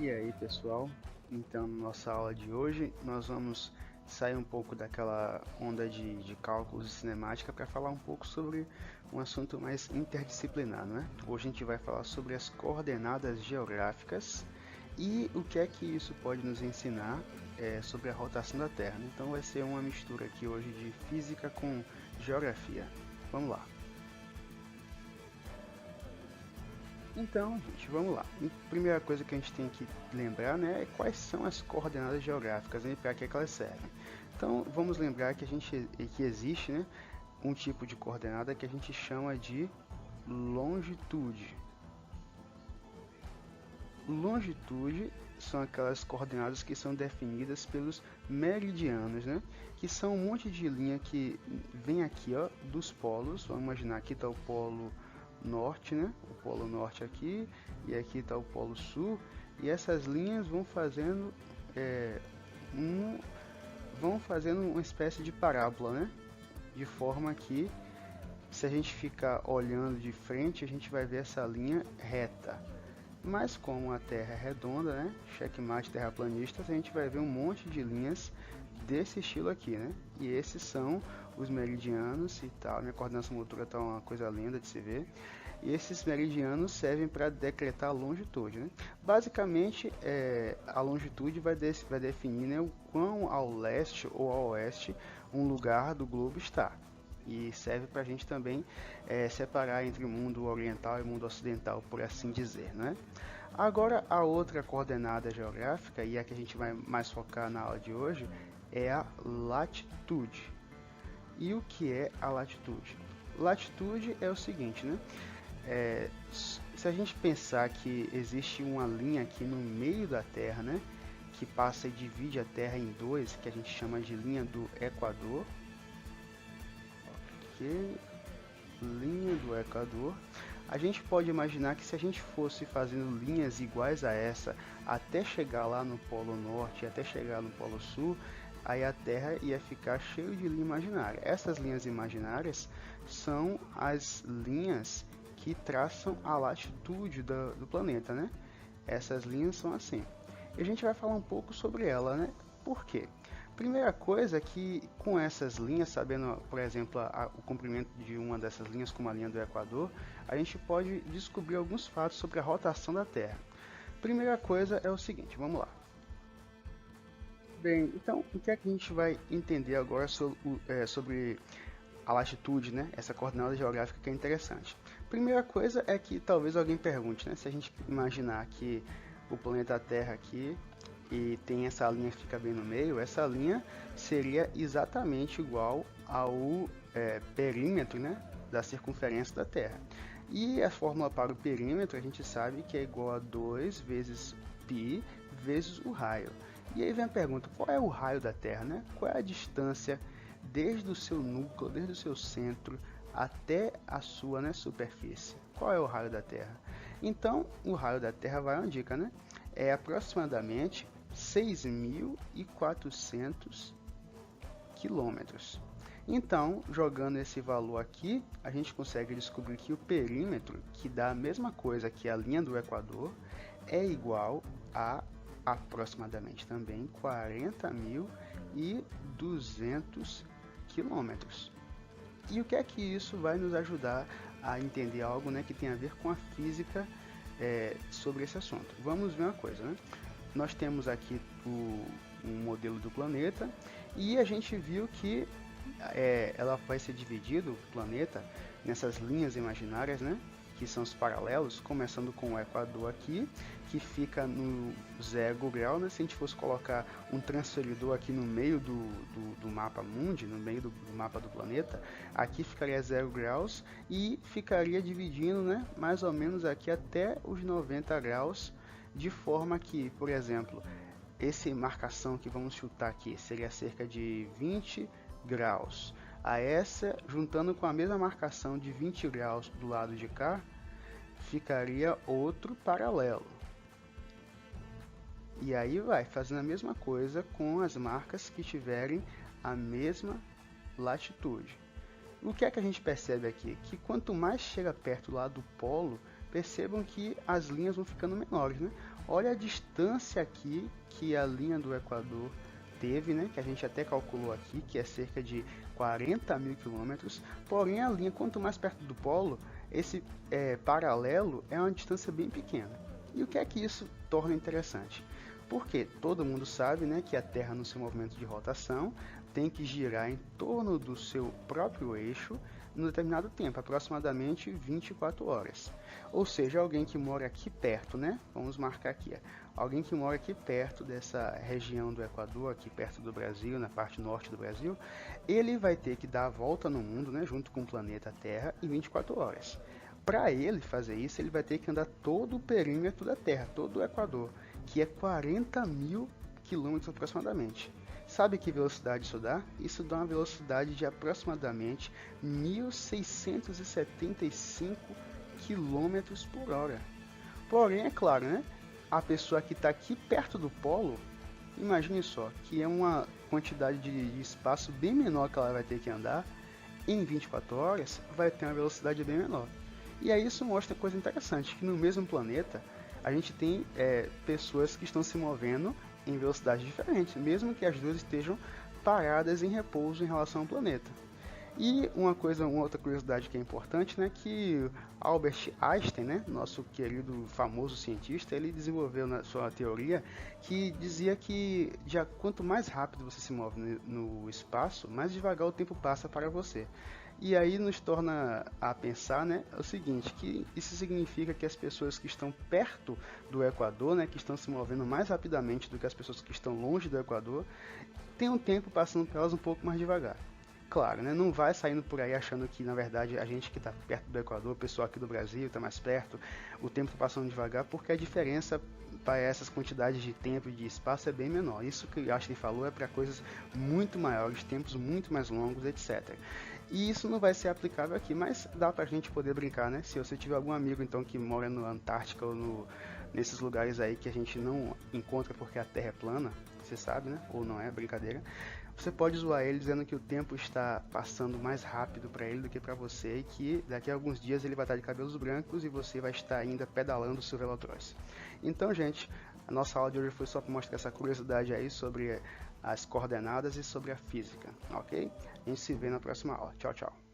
E aí pessoal, então na nossa aula de hoje nós vamos sair um pouco daquela onda de cálculos e cinemática para falar um pouco sobre um assunto mais interdisciplinar, né? Hoje a gente vai falar sobre as coordenadas geográficas e o que é que isso pode nos ensinar sobre a rotação da Terra, né? Então vai ser uma mistura aqui hoje de física com geografia. Vamos lá. Então, gente, vamos lá. A primeira coisa que a gente tem que lembrar, né, é quais são as coordenadas geográficas, né, e para que é que elas servem. Então, vamos lembrar que existe, né, um tipo de coordenada que a gente chama de longitude. Longitude são aquelas coordenadas que são definidas pelos meridianos, né, que são um monte de linha que vem aqui, ó, dos polos. Vamos imaginar aqui está o polo norte, né? O polo norte aqui, e aqui está o polo sul, e essas linhas vão fazendo uma espécie de parábola, né? De forma que, se a gente ficar olhando de frente, a gente vai ver essa linha reta. Mas como a Terra é redonda, né? Checkmate terraplanistas, a gente vai ver um monte de linhas desse estilo aqui, né? E esses são os meridianos e tal. Minha coordenação motora tá uma coisa linda de se ver. E esses meridianos servem para decretar a longitude, né? Basicamente, a longitude vai definir, né, o quão ao leste ou ao oeste um lugar do globo está. E serve para a gente também separar entre o mundo oriental e o mundo ocidental, por assim dizer, né? Agora, a outra coordenada geográfica, e a que a gente vai mais focar na aula de hoje, é a latitude. E o que é a latitude? Latitude é o seguinte, né? Se a gente pensar que existe uma linha aqui no meio da Terra, né? Que passa e divide a Terra em dois, que a gente chama de linha do Equador. Ok, linha do Equador. A gente pode imaginar que se a gente fosse fazendo linhas iguais a essa até chegar lá no Polo Norte, até chegar no Polo Sul, aí a Terra ia ficar cheio de linha imaginária. Essas linhas imaginárias são as linhas que traçam a latitude do planeta, né? Essas linhas são assim. E a gente vai falar um pouco sobre ela, né? Por quê? Primeira coisa é que com essas linhas, sabendo, por exemplo, o comprimento de uma dessas linhas, como a linha do Equador, a gente pode descobrir alguns fatos sobre a rotação da Terra. Primeira coisa é o seguinte, vamos lá. Bem, então, o que é que a gente vai entender agora sobre a latitude, né? Essa coordenada geográfica que é interessante. Primeira coisa é que talvez alguém pergunte, né? Se a gente imaginar que o planeta Terra aqui e tem essa linha que fica bem no meio, essa linha seria exatamente igual ao perímetro, né, da circunferência da Terra. E a fórmula para o perímetro a gente sabe que é igual a 2 vezes π vezes o raio. E aí vem a pergunta, qual é o raio da Terra, né? Qual é a distância desde o seu núcleo, desde o seu centro até a sua, né, superfície? Qual é o raio da Terra? Então, o raio da Terra vai uma dica, né? É aproximadamente 6.400 quilômetros. Então, jogando esse valor aqui, a gente consegue descobrir que o perímetro, que dá a mesma coisa que a linha do Equador, é igual a aproximadamente também 40.200 quilômetros. E o que é que isso vai nos ajudar a entender algo, né, que tem a ver com a física sobre esse assunto? Vamos ver uma coisa, né? Nós temos aqui um modelo do planeta e a gente viu que ela vai ser dividido, o planeta, nessas linhas imaginárias, né? Que são os paralelos, começando com o Equador aqui, que fica no 0 grau, né? Se a gente fosse colocar um transferidor aqui no meio do mapa mundi, no meio do mapa do planeta, aqui ficaria 0 graus e ficaria dividindo, né, mais ou menos aqui até os 90 graus, de forma que, por exemplo, essa marcação que vamos chutar aqui seria cerca de 20 graus. A essa, juntando com a mesma marcação de 20 graus do lado de cá, ficaria outro paralelo. E aí vai fazendo a mesma coisa com as marcas que tiverem a mesma latitude. O que é que a gente percebe aqui? Que quanto mais chega perto lá do polo, percebam que as linhas vão ficando menores, né? Olha a distância aqui que a linha do Equador teve, né, que a gente até calculou aqui, que é cerca de 40 mil quilômetros, porém a linha, quanto mais perto do polo, esse paralelo é uma distância bem pequena. E o que é que isso torna interessante? Porque todo mundo sabe, né, que a Terra, no seu movimento de rotação, tem que girar em torno do seu próprio eixo em determinado tempo, aproximadamente 24 horas. Ou seja, alguém que mora aqui perto, né? Vamos marcar aqui. Alguém que mora aqui perto dessa região do Equador, aqui perto do Brasil, na parte norte do Brasil, ele vai ter que dar a volta no mundo, né, junto com o planeta Terra, em 24 horas. Para ele fazer isso, ele vai ter que andar todo o perímetro da Terra, todo o Equador, que é 40 mil quilômetros aproximadamente. Sabe que velocidade isso dá? Isso dá uma velocidade de aproximadamente 1.675 quilômetros por hora. Porém, é claro, né? A pessoa que está aqui perto do polo, imagine só, que é uma quantidade de espaço bem menor que ela vai ter que andar, em 24 horas vai ter uma velocidade bem menor. E aí isso mostra coisa interessante, que no mesmo planeta a gente tem pessoas que estão se movendo em velocidades diferentes, mesmo que as duas estejam paradas em repouso em relação ao planeta. E uma outra curiosidade que é importante, né, que Albert Einstein, né, nosso querido famoso cientista, ele desenvolveu na sua teoria que dizia que quanto mais rápido você se move no espaço, mais devagar o tempo passa para você. E aí nos torna a pensar, né, o seguinte, que isso significa que as pessoas que estão perto do Equador, né, que estão se movendo mais rapidamente do que as pessoas que estão longe do Equador, tem um tempo passando por elas um pouco mais devagar. Claro, né, não vai saindo por aí achando que, na verdade, a gente que está perto do Equador, o pessoal aqui do Brasil está mais perto, o tempo está passando devagar, porque a diferença para essas quantidades de tempo e de espaço é bem menor. Isso que Einstein falou é para coisas muito maiores, tempos muito mais longos, etc. E isso não vai ser aplicável aqui, mas dá pra gente poder brincar, né? Se você tiver algum amigo então que mora na Antártica ou nesses lugares aí que a gente não encontra porque a Terra é plana, você sabe, né? Ou não é, brincadeira. Você pode zoar ele dizendo que o tempo está passando mais rápido para ele do que para você e que daqui a alguns dias ele vai estar de cabelos brancos e você vai estar ainda pedalando o seu Velotroz. Então, gente, a nossa aula de hoje foi só para mostrar essa curiosidade aí sobre as coordenadas e sobre a física, ok? A gente se vê na próxima aula. Tchau, tchau.